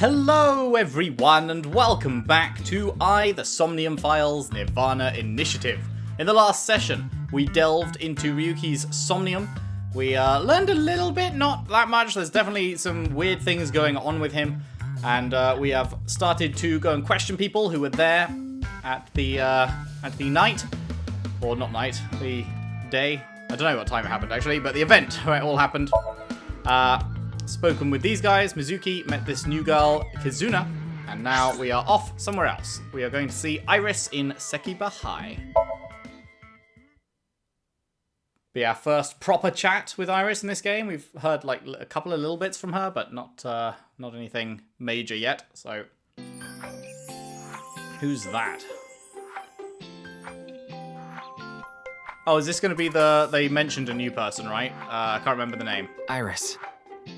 Hello everyone and welcome back to the Somnium Files Nirvana Initiative. In the last session, we delved into Ryuki's Somnium. We learned a little bit, not that much. There's definitely some weird things going on with him. And we have started to go and question people who were there at the night. Or not night, the day. I don't know what time it happened actually, but the event where it all happened. Spoken with these guys. Mizuki met this new girl, Kizuna, and now we are off somewhere else. We are going to see Iris in Sekiba High. Be our first proper chat with Iris in this game. We've heard like a couple of little bits from her, but not anything major yet. So, who's that? Oh, is this going to be they mentioned a new person, right? I can't remember the name. Iris,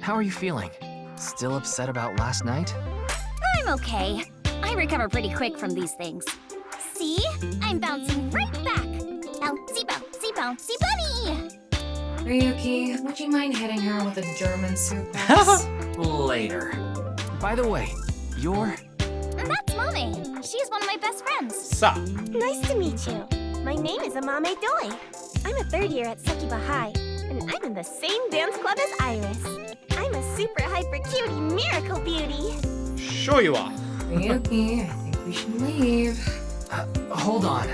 how are you feeling? Still upset about last night? I'm okay. I recover pretty quick from these things. See? I'm bouncing right back. Bouncy, bouncy, bouncy bunny! Ryuki, would you mind hitting her with a German suplex? Later. By the way, you're... That's Mommy. She's one of my best friends. Sup? Nice to meet you. My name is Amame Doi. I'm a third year at Sekiba High, and I'm in the same dance club as Iris. I'm a super hyper cutie miracle beauty. Sure you are. Ryuki, I think we should leave. Hold on.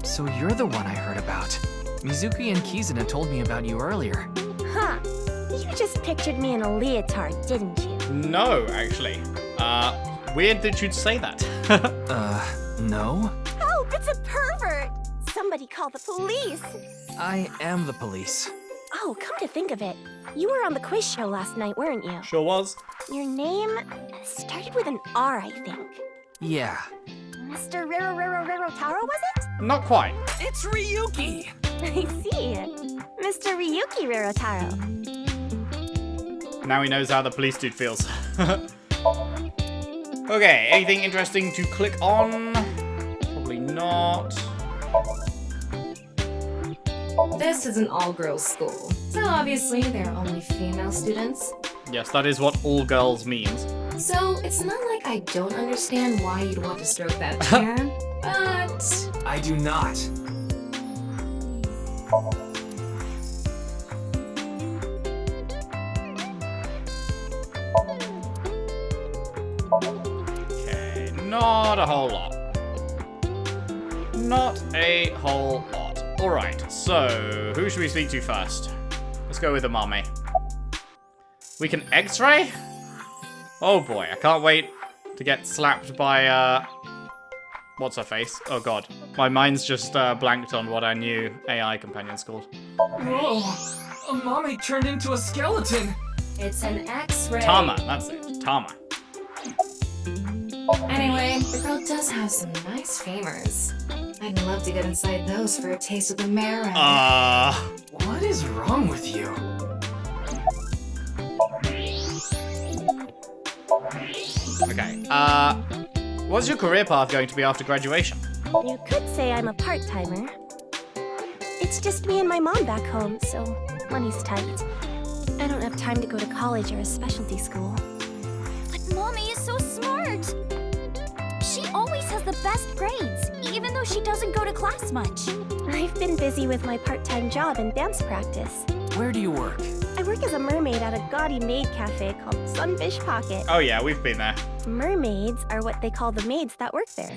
So you're the one I heard about. Mizuki and Kizuna told me about you earlier. Huh. You just pictured me in a leotard, didn't you? No, actually. Weird that you'd say that. No? Oh, it's a pervert! Somebody call the police! I am the police. Oh, come to think of it, you were on the quiz show last night, weren't you? Sure was. Your name started with an R, I think. Yeah. Mr. Rero Taro, was it? Not quite. It's Ryuki! I see. Mr. Ryuki Rerotaro. Now he knows how the police dude feels. Okay, anything interesting to click on? Probably not. This is an all-girls school, so obviously there are only female students. Yes, that is what all girls means. So it's not like I don't understand why you'd want to stroke that chair, but... I do not. Okay, not a whole lot. Not a whole lot. Alright, so who should we speak to first? Let's go with Amame. We can X-ray? Oh boy, I can't wait to get slapped by, what's her face? Oh god. My mind's just blanked on what our new AI companion's called. Whoa! Amame turned into a skeleton! It's an X-ray. Tama, that's it. Tama. Anyway, the girl does have some nice femurs. I'd love to get inside those for a taste of the marrow. What is wrong with you? Okay, what's your career path going to be after graduation? You could say I'm a part-timer. It's just me and my mom back home, so money's tight. I don't have time to go to college or a specialty school. But Mommy is so smart. She always has the best grades, even though she doesn't go to class much. I've been busy with my part-time job and dance practice. Where do you work? I work as a mermaid at a gaudy maid cafe called Sunfish Pocket. Oh yeah, we've been there. Mermaids are what they call the maids that work there.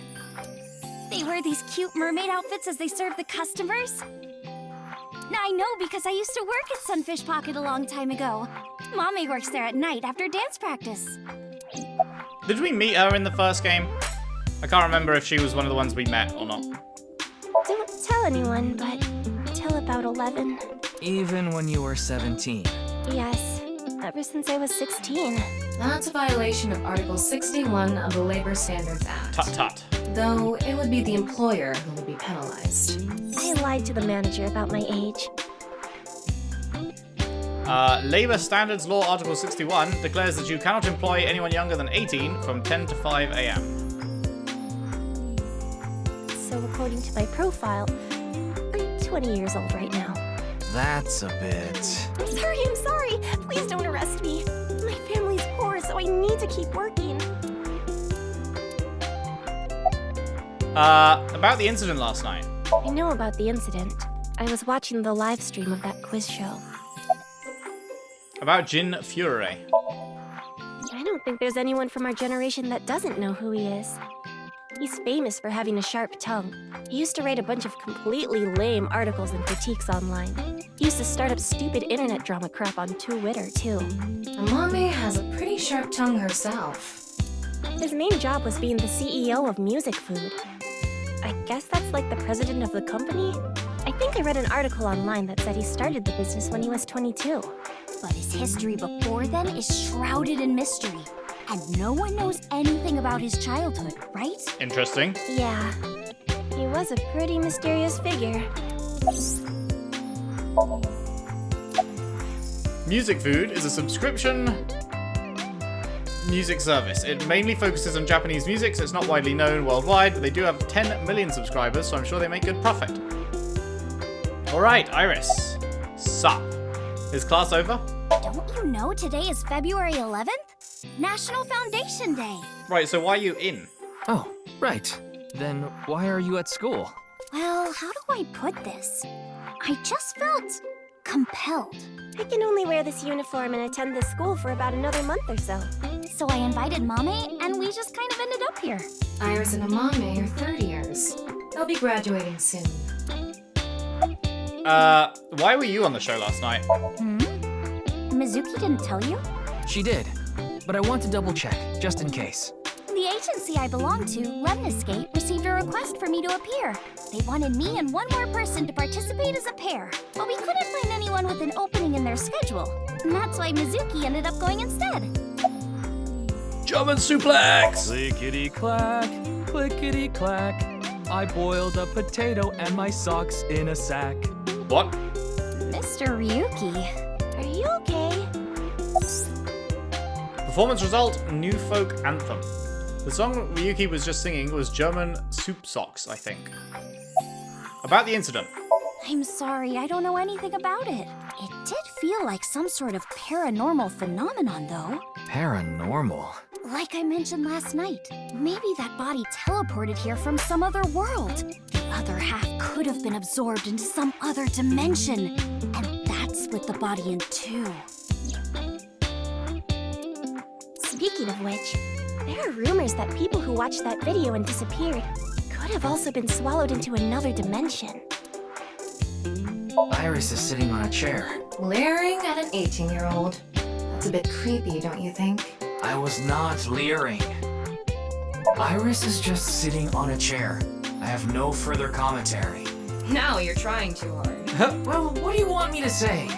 They wear these cute mermaid outfits as they serve the customers. Now I know because I used to work at Sunfish Pocket a long time ago. Mommy works there at night after dance practice. Did we meet her in the first game? I can't remember if she was one of the ones we met or not. Don't tell anyone, but till about 11. Even when you were 17. Yes, ever since I was 16. That's a violation of Article 61 of the Labor Standards Act. Tut-tut. Though it would be the employer who would be penalized. I lied to the manager about my age. Labor Standards Law Article 61 declares that you cannot employ anyone younger than 18 from 10 to 5 a.m. So according to my profile, I'm 20 years old right now. That's a bit... I'm sorry. Please don't arrest me. My family's poor, so I need to keep working. About the incident last night. I know about the incident. I was watching the live stream of that quiz show. About Jin Furore. I don't think there's anyone from our generation that doesn't know who he is. He's famous for having a sharp tongue. He used to write a bunch of completely lame articles and critiques online. He used to start up stupid internet drama crap on Twitter, too. Amame has a pretty sharp tongue herself. His main job was being the CEO of Music Food. I guess that's like the president of the company? I think I read an article online that said he started the business when he was 22. But his history before then is shrouded in mystery. And no one knows anything about his childhood, right? Interesting. Yeah, he was a pretty mysterious figure. Music Food is a subscription music service. It mainly focuses on Japanese music, so it's not widely known worldwide, but they do have 10 million subscribers, so I'm sure they make good profit. Alright, Iris. Sup? Is class over? Don't you know today is February 11th? National Foundation Day. Right, so why are you in? Oh, right. Then why are you at school? Well, how do I put this? I just felt compelled. I can only wear this uniform and attend this school for about another month or so. So I invited Mame, and we just kind of ended up here. Iris and Amame are third years. They'll be graduating soon. Why were you on the show last night? Mizuki didn't tell you? She did, but I want to double check, just in case. The agency I belong to, Lemniscape, received a request for me to appear. They wanted me and one more person to participate as a pair, but we couldn't find anyone with an opening in their schedule. And that's why Mizuki ended up going instead. German suplex! Clickety-clack, clickety-clack. I boiled a potato and my socks in a sack. What? Mr. Ryuki. Are you okay? Performance result, New Folk Anthem. The song Ryuki was just singing was German Soup Socks, I think. About the incident. I'm sorry, I don't know anything about it. It did feel like some sort of paranormal phenomenon, though. Paranormal? Like I mentioned last night, maybe that body teleported here from some other world. The other half could have been absorbed into some other dimension, and that split the body in two. Speaking of which, there are rumors that people who watched that video and disappeared could have also been swallowed into another dimension. Iris is sitting on a chair. Leering at an 18-year-old. That's a bit creepy, don't you think? I was not leering. Iris is just sitting on a chair. I have no further commentary. Now you're trying too hard. Well, what do you want me to say?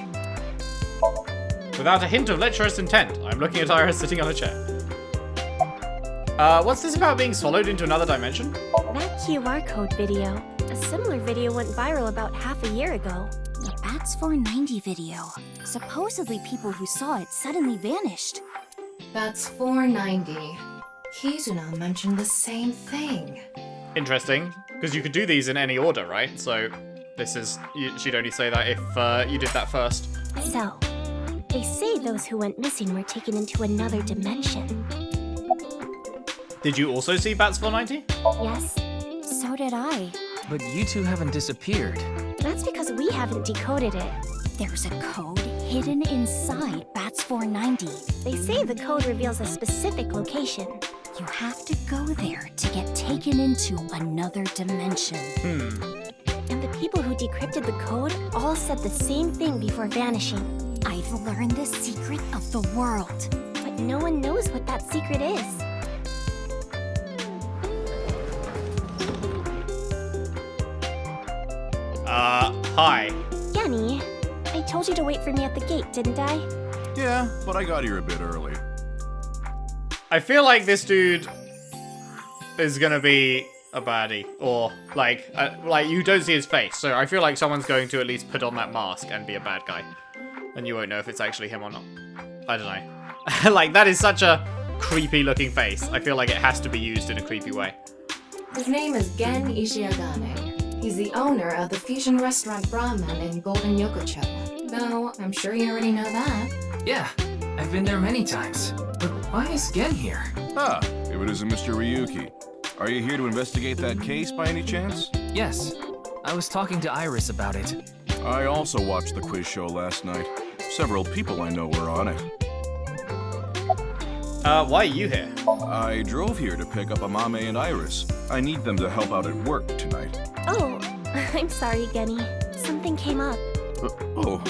Without a hint of lecherous intent, I'm looking at Iris sitting on a chair. What's this about being swallowed into another dimension? That QR code video. A similar video went viral about half a year ago. The Bats 490 video. Supposedly people who saw it suddenly vanished. That's 490. Kizuna mentioned the same thing. Interesting, because you could do these in any order, right? So this is, she'd only say that if you did that first. So, they say those who went missing were taken into another dimension. Did you also see Bats 490? Yes, So did I. But you two haven't disappeared. that's because we haven't decoded it. There's a code hidden inside Bats 490. They say the code reveals a specific location. You have to go there to get taken into another dimension. And the people who decrypted the code all said the same thing before vanishing. I've learned the secret of the world. But no one knows what that secret is. Hi. Yanni, I told you to wait for me at the gate, didn't I? Yeah, but I got here a bit early. I feel like this dude is gonna be a baddie, or like you don't see his face, so I feel like someone's going to at least put on that mask and be a bad guy, and you won't know if it's actually him or not. I don't know. Like, that is such a creepy looking face. I feel like it has to be used in a creepy way. His name is Gen Ishiagane. He's the owner of the fusion restaurant Brahman in Golden Yokocho. Though, I'm sure you already know that. Yeah, I've been there many times. But why is Gen here? Ah, if it isn't Mr. Ryuki. Are you here to investigate that case by any chance? Yes. I was talking to Iris about it. I also watched the quiz show last night. Several people I know were on it. Why are you here? I drove here to pick up Amame and Iris. I need them to help out at work tonight. Oh, I'm sorry, Genny. Something came up. Oh,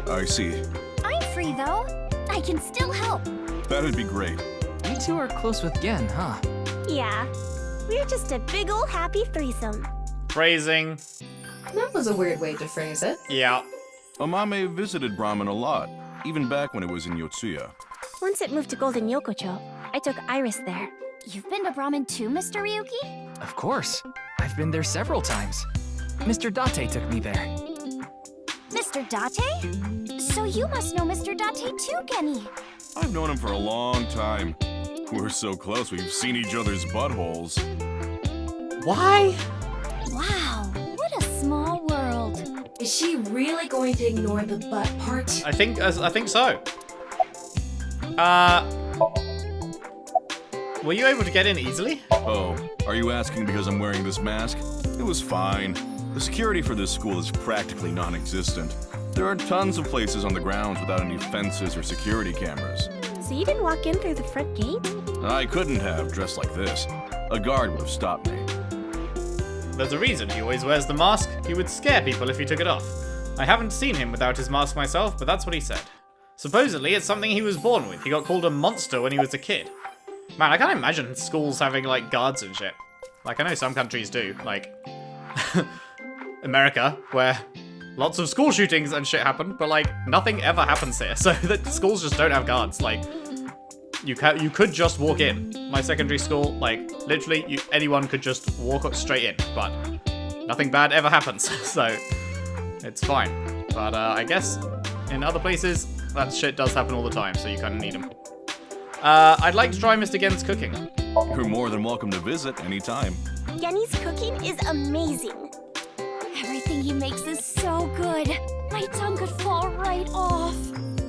I see. I'm free though. I can still help. That'd be great. You two are close with Gen, huh? Yeah, we're just a big ol' happy threesome. Phrasing. That was a weird way to phrase it. Yeah. Amame visited Brahman a lot, even back when it was in Yotsuya. Once it moved to Golden Yokocho, I took Iris there. You've been to Brahmin too, Mr. Ryuki? Of course. I've been there several times. Mr. Date took me there. Mr. Date? So you must know Mr. Date too, Genny. I've known him for a long time. We're so close, we've seen each other's buttholes. Why? Wow, what a small world. Is she really going to ignore the butt part? I think so. Were you able to get in easily? Oh, are you asking because I'm wearing this mask? It was fine. The security for this school is practically non-existent. There are tons of places on the grounds without any fences or security cameras. So you didn't walk in through the front gate? I couldn't have dressed like this. A guard would have stopped me. There's a reason he always wears the mask. He would scare people if he took it off. I haven't seen him without his mask myself, but that's what he said. Supposedly, it's something he was born with. He got called a monster when he was a kid. Man, I can't imagine schools having, like, guards and shit. Like, I know some countries do. Like, America, where lots of school shootings and shit happen, but, like, nothing ever happens here. So, the schools just don't have guards. Like, you could just walk in. My secondary school, like, literally, anyone could just walk straight in, but nothing bad ever happens. So, it's fine. But, I guess in other places, that shit does happen all the time, so you kind of need them. I'd like to try Mr. Gen's cooking. You're more than welcome to visit anytime. Genny's cooking is amazing. Everything he makes is so good. My tongue could fall right off.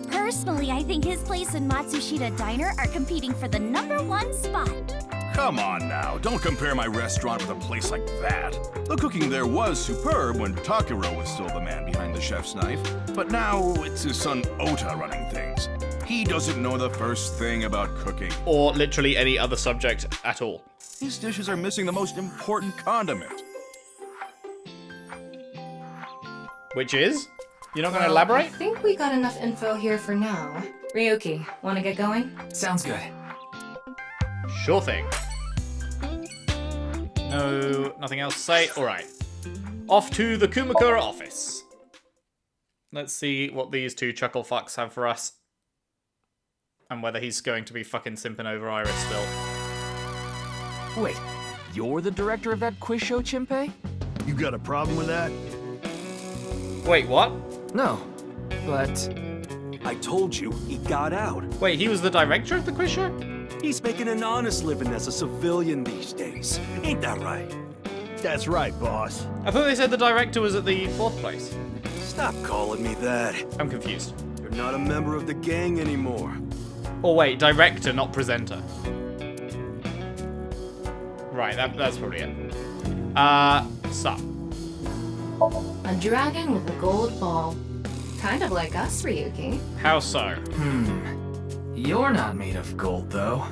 Personally, I think his place and Matsushita Diner are competing for the #1 spot. Come on now, don't compare my restaurant with a place like that. The cooking there was superb when Takiro was still the man behind the chef's knife, but now it's his son Ota running things. He doesn't know the first thing about cooking. Or literally any other subject at all. His dishes are missing the most important condiment. Which is? You're not going to I elaborate? think we got enough info here for now. Ryuki, wanna get going? Sounds good. Sure thing. No, nothing else to say. Alright. Off to the Kumakura office. Let's see what these two chuckle fucks have for us. And whether he's going to be fucking simping over Iris still. Wait, you're the director of that quiz show, Chimpei? You got a problem with that? Wait, what? No, but I told you, he got out. Wait, he was the director of the quiz show? He's making an honest living as a civilian these days. Ain't that right? That's right, boss. I thought they said the director was at the 4th place. Stop calling me that. I'm confused. You're not a member of the gang anymore. Oh wait, director, not presenter. Right, that's probably it. Sup. A dragon with a gold ball. Kind of like us, Ryuki. How so? you're not made of gold, though.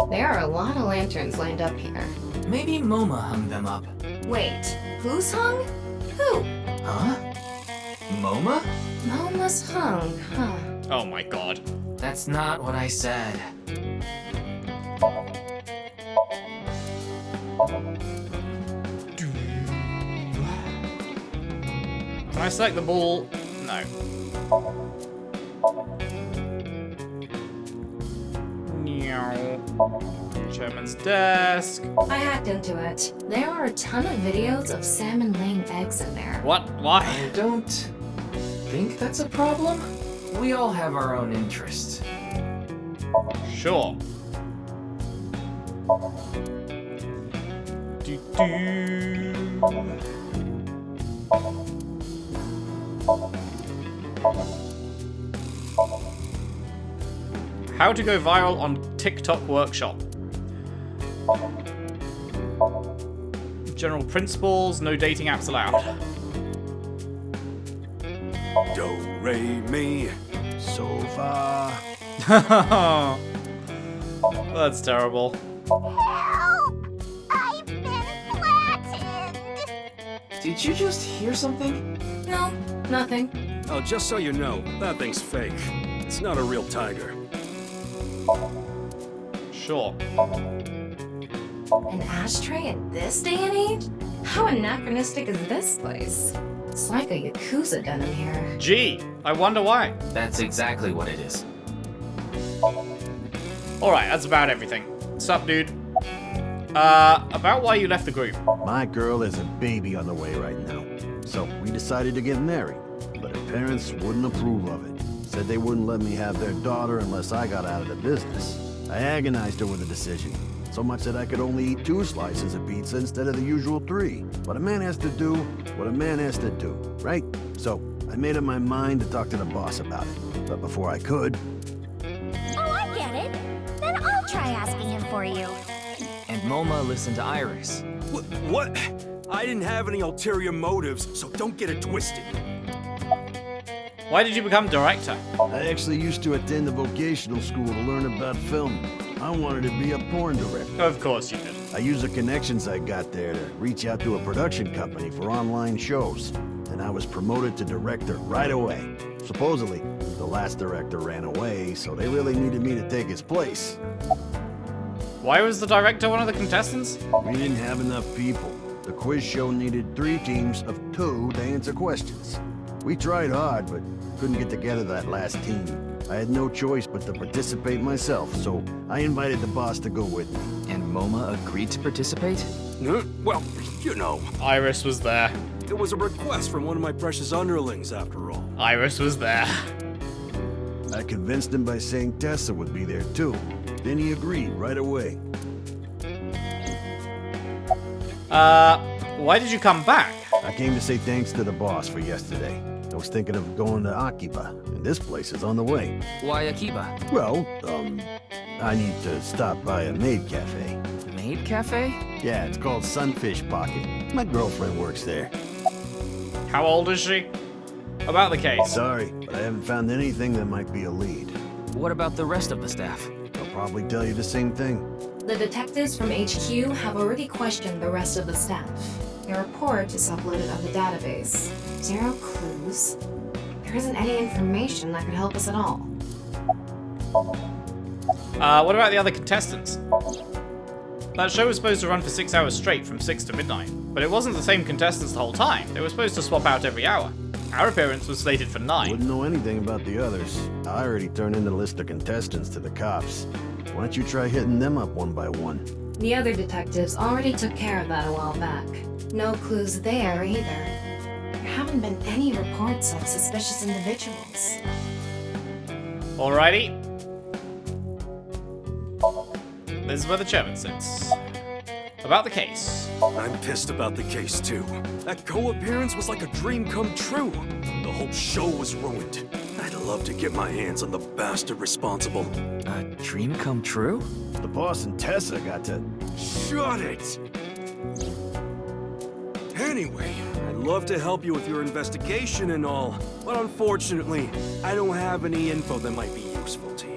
There are a lot of lanterns lined up here. Maybe MoMA hung them up. Wait, who's hung? Who? Huh? MoMA? Moma's hung, huh? Oh my god. That's not what I said. Can I select the ball? No. Chairman's desk. I hacked into it. There are a ton of videos of salmon laying eggs in there. What? Why? I don't think that's a problem. We all have our own interests. Sure. How to go viral on TikTok workshop. General principles, no dating apps allowed. Do, re, mi, so far. That's terrible. Help! I've been flattened! Did you just hear something? No, nothing. Oh, just so you know, that thing's fake. It's not a real tiger. Sure. An ashtray in this day and age? How anachronistic is this place? It's like a Yakuza den in here. Gee, I wonder why. That's exactly what it is. Alright, that's about everything. Sup, dude? About why you left the group. My girl has a baby on the way right now, so we decided to get married. But her parents wouldn't approve of it. Said they wouldn't let me have their daughter unless I got out of the business. I agonized over the decision, so much that I could only eat 2 slices of pizza instead of the usual 3. But a man has to do what a man has to do, right? So I made up my mind to talk to the boss about it. But before I could... Oh, I get it. Then I'll try asking him for you. And Moma listened to Iris. What? I didn't have any ulterior motives, so don't get it twisted. Why did you become director? I actually used to attend a vocational school to learn about film. I wanted to be a porn director. Of course you did. I used the connections I got there to reach out to a production company for online shows, and I was promoted to director right away. Supposedly, the last director ran away, so they really needed me to take his place. Why was the director one of the contestants? We didn't have enough people. The quiz show needed 3 teams of 2 to answer questions. We tried hard, but couldn't get together that last team. I had no choice but to participate myself, so I invited the boss to go with me. And Moma agreed to participate? Well, you know, Iris was there. it was a request from one of my precious underlings, after all. Iris was there. I convinced him by saying Tessa would be there too. Then he agreed right away. Why did you come back? I came to say thanks to the boss for yesterday. I was thinking of going to Akiba, and this place is on the way. Why Akiba? Well, I need to stop by a maid cafe. Maid cafe? Yeah, it's called Sunfish Pocket. My girlfriend works there. How old is she? About the case. Sorry, but I haven't found anything that might be a lead. What about the rest of the staff? They'll probably tell you the same thing. The detectives from HQ have already questioned the rest of the staff. Their report is uploaded on the database. 0 clues. There isn't any information that could help us at all. What about the other contestants? That show was supposed to run for 6 hours straight from 6 to midnight, but it wasn't the same contestants the whole time. They were supposed to swap out every hour. Our appearance was slated for 9. Wouldn't know anything about the others. I already turned in the list of contestants to the cops. Why don't you try hitting them up one by one? The other detectives already took care of that a while back. No clues there either. There haven't been any reports of suspicious individuals. Alrighty. This is where the chairman sits. About the case. I'm pissed about the case, too. That co-appearance was like a dream come true. The whole show was ruined. I'd love to get my hands on the bastard responsible. A dream come true? The boss and Tessa got to... Shut it! Anyway, I'd love to help you with your investigation and all, but unfortunately, I don't have any info that might be useful to you.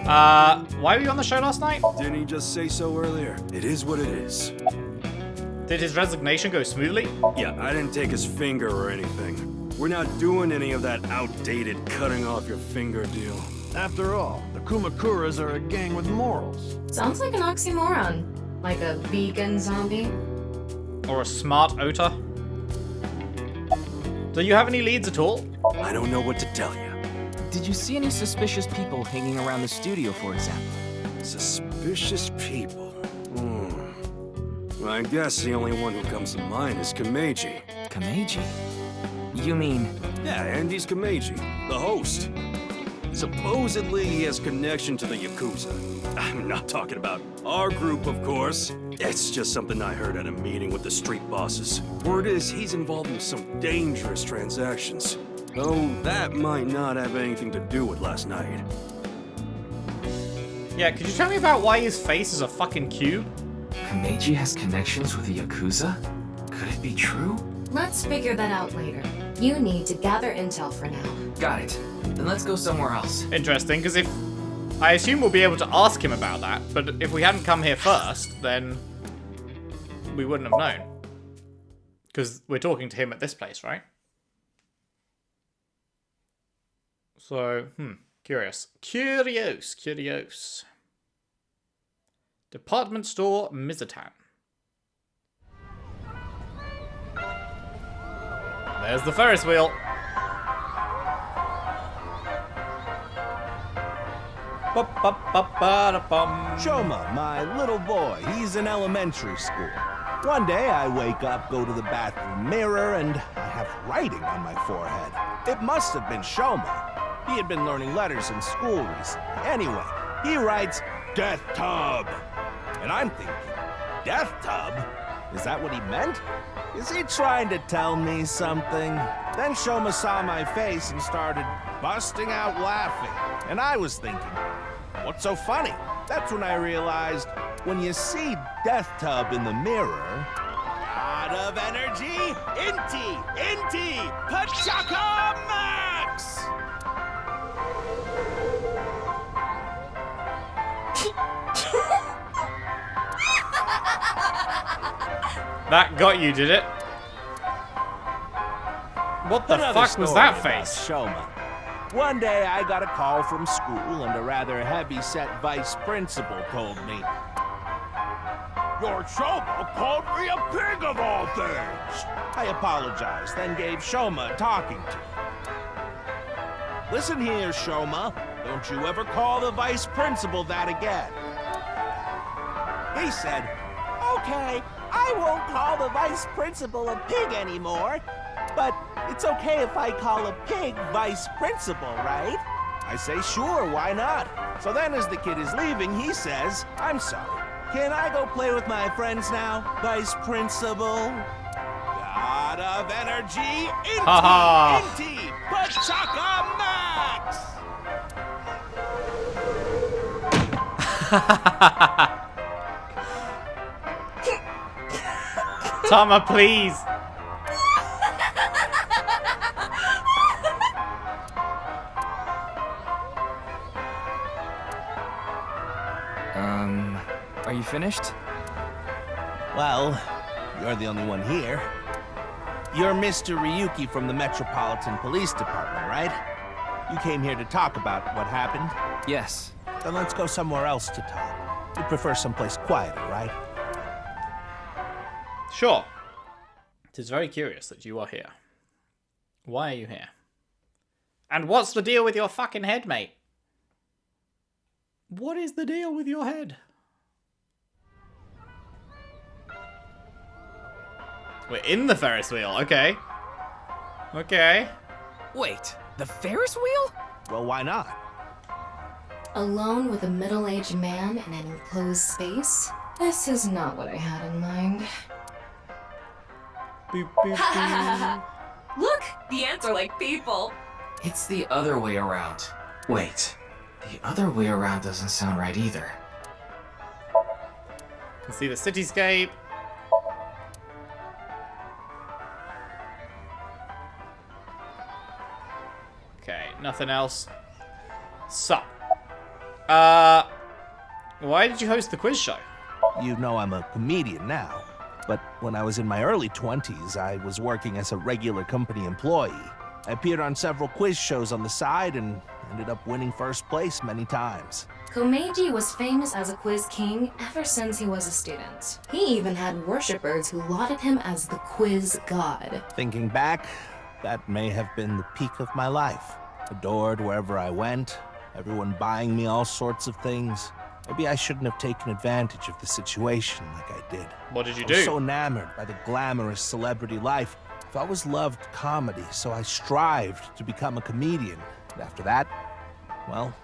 Why were you on the show last night? Didn't he just say so earlier? It is what it is. Did his resignation go smoothly? Yeah, I didn't take his finger or anything. We're not doing any of that outdated cutting off your finger deal. After all, the Kumakuras are a gang with morals. Sounds like an oxymoron. Like a vegan zombie. Or a smart Ota? Do you have any leads at all? I don't know what to tell you. Did you see any suspicious people hanging around the studio, for example? Suspicious people. Well, I guess the only one who comes to mind is Kameji. Kameji? You mean... Yeah, Andy's Kameji, the host. Supposedly he has connection to the Yakuza. I'm not talking about our group, of course. It's just something I heard at a meeting with the street bosses. Word is he's involved in some dangerous transactions. Though that might not have anything to do with last night. Yeah, could you tell me about why his face is a fucking cube? Komeiji has connections with the Yakuza? Could it be true? Let's figure that out later. You need to gather intel for now. Got it. Then let's go somewhere else. Interesting, because if... I assume we'll be able to ask him about that, but if we hadn't come here first, then we wouldn't have known. Because we're talking to him at this place, right? So, curious. Curious. Department store Mizatan. There's the Ferris wheel. Shoma, my little boy, he's in elementary school. One day I wake up, go to the bathroom mirror, and I have writing on my forehead. It must have been Shoma. He had been learning letters in school recently. Anyway, he writes, Death Tub. And I'm thinking, Death Tub? Is that what he meant? Is he trying to tell me something? Then Shoma saw my face and started busting out laughing. And I was thinking, what's so funny? That's when I realized, when you see Death Tub in the mirror... God of energy, Inti, Pachaka Max! That got you, did it? What the fuck was that face? Shoma. One day I got a call from school and a rather heavy-set vice principal told me, Your Shoma called me a pig of all things! I apologized, then gave Shoma a talking to. Listen here, Shoma. Don't you ever call the vice principal that again. He said, Okay, I won't call the vice principal a pig anymore, but it's okay if I call a pig vice principal, right? I say, sure, why not? So then as the kid is leaving, he says, I'm sorry, can I go play with my friends now, vice principal? God of energy, Inti, Pachaka Max! Tama, please. Are you finished? Well, you're the only one here. You're Mr. Ryuki from the Metropolitan Police Department, right? You came here to talk about what happened? Yes. Then let's go somewhere else to talk. You prefer someplace quieter, right? Sure. It is very curious that you are here. Why are you here? And what's the deal with your fucking head, mate? What is the deal with your head? We're in the Ferris wheel, okay. Okay. Wait, the Ferris wheel? Well, why not? Alone with a middle-aged man in an enclosed space? This is not what I had in mind. Boop, boop, boop. Look, the ants are like people. It's the other way around. Wait, the other way around doesn't sound right either. Can see the cityscape. Okay, nothing else. So, why did you host the quiz show? You know I'm a comedian now, but when I was in my early 20s, I was working as a regular company employee. I appeared on several quiz shows on the side and ended up winning first place many times. Komeiji was famous as a quiz king ever since he was a student. He even had worshippers who lauded him as the quiz god. Thinking back, that may have been the peak of my life. Adored wherever I went, everyone buying me all sorts of things. Maybe I shouldn't have taken advantage of the situation like I did. What did you I do? was so enamored by the glamorous celebrity life. I've always loved comedy, so I strived to become a comedian. And after that, well,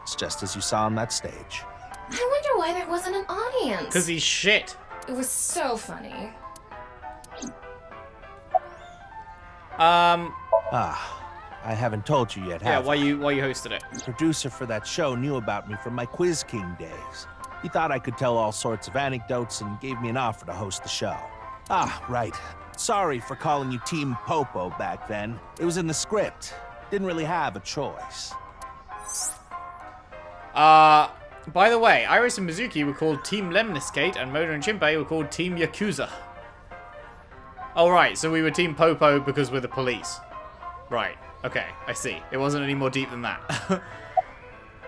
it's just as you saw on that stage. I wonder why there wasn't an audience. Because he's shit. It was so funny. I haven't told you yet, Yeah, have why I? you hosted it? The producer for that show knew about me from my Quiz King days. He thought I could tell all sorts of anecdotes and gave me an offer to host the show. Ah, right. Sorry for calling you Team Popo back then. It was in the script. Didn't really have a choice. By the way, Iris and Mizuki were called Team Lemniscate, and Mona and Shinpei were called Team Yakuza. Oh, right, so we were Team Popo because we're the police. Right, okay, I see. It wasn't any more deep than that.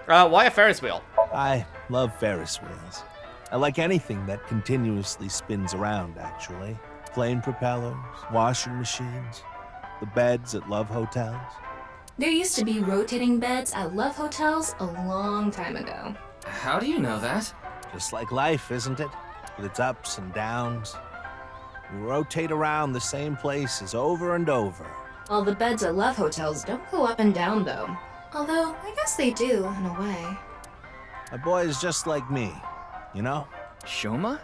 Why a Ferris wheel? I love Ferris wheels. I like anything that continuously spins around, actually. Plane propellers, washing machines, the beds at love hotels. There used to be rotating beds at love hotels a long time ago. How do you know that? Just like life, isn't it? With its ups and downs. We rotate around the same places over and over. Well, the beds at love hotels don't go up and down, though. Although, I guess they do, in a way. My boy is just like me, you know? Shoma?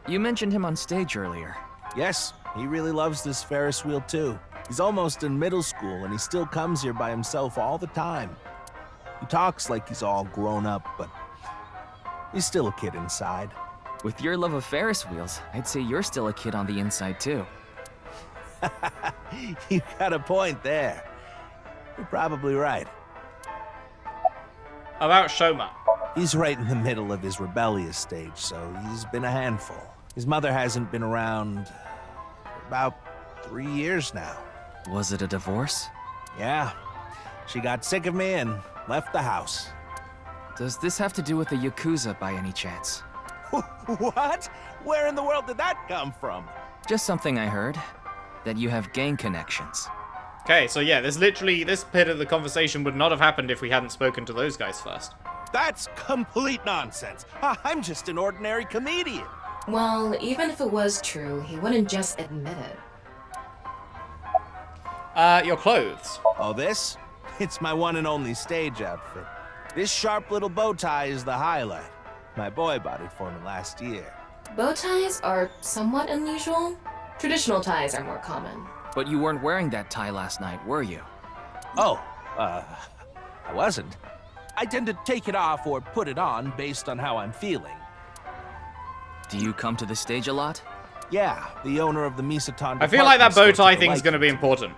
You mentioned him on stage earlier. Yes, he really loves this Ferris wheel too. He's almost in middle school and he still comes here by himself all the time. He talks like he's all grown up, but he's still a kid inside. With your love of Ferris wheels, I'd say you're still a kid on the inside too. You got a point there. You're probably right. About Shoma. He's right in the middle of his rebellious stage, so he's been a handful. His mother hasn't been around for about 3 years now. Was it a divorce? Yeah. She got sick of me and left the house. Does this have to do with the Yakuza by any chance? What? Where in the world did that come from? Just something I heard. That you have gang connections. Okay, so yeah, this bit of the conversation would not have happened if we hadn't spoken to those guys first. That's complete nonsense. I'm just an ordinary comedian. Well, even if it was true, he wouldn't just admit it. Your clothes. Oh, this? It's my one and only stage outfit. This sharp little bow tie is the highlight. My boy bought it for me last year. Bow ties are somewhat unusual. Traditional ties are more common. But you weren't wearing that tie last night, were you? Oh, I wasn't. I tend to take it off or put it on based on how I'm feeling. Do you come to the stage a lot? Yeah, the owner of the Misaton. I feel like that bow department store tie took a thing's liking going to be to me. important.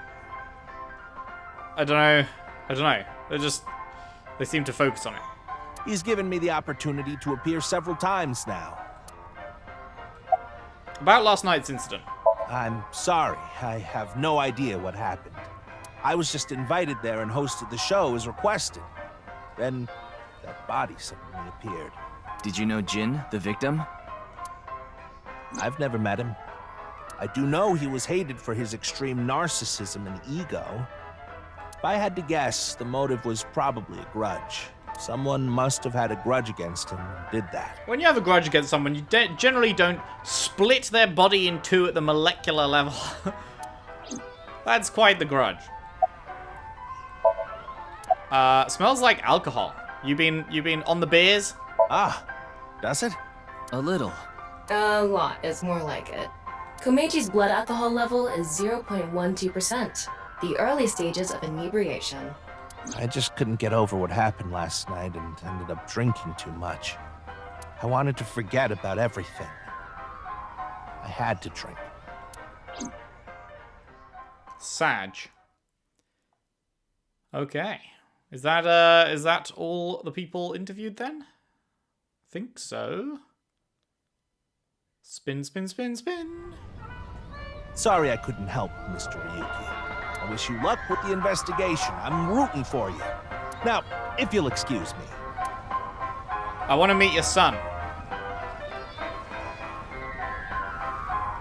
I don't know. They seem to focus on it. He's given me the opportunity to appear several times now. About last night's incident. I'm sorry. I have no idea what happened. I was just invited there and hosted the show as requested. Then that body suddenly appeared. Did you know Jin, the victim? I've never met him. I do know he was hated for his extreme narcissism and ego. If I had to guess, the motive was probably a grudge. Someone must have had a grudge against him and did that. When you have a grudge against someone, you generally don't split their body in two at the molecular level. That's quite the grudge. Smells like alcohol. You been on the beers? Ah, does it? A little. A lot is more like it. Komechi's blood alcohol level is 0.12%, the early stages of inebriation. I just couldn't get over what happened last night and ended up drinking too much. I wanted to forget about everything. I had to drink. Sag. Okay. Is that all the people interviewed then? I think so. Spin, spin, spin, spin. Sorry I couldn't help, Mr. Ryuki. I wish you luck with the investigation. I'm rooting for you. Now, if you'll excuse me. I want to meet your son.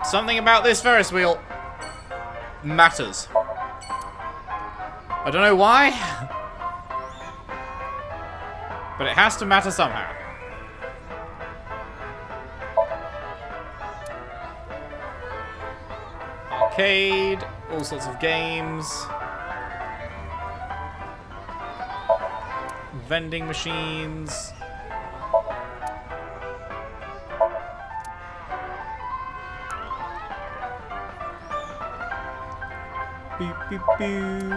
Something about this Ferris wheel matters. I don't know why, but it has to matter somehow. Arcade, all sorts of games. Vending machines. Beep, beep, beep.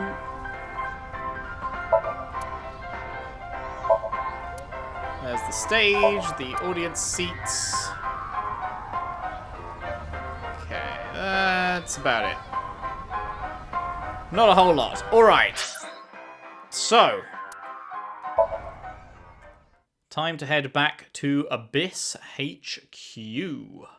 There's the stage, the audience seats. Okay, that's about it. Not a whole lot. Alright. So, time to head back to Abyss HQ.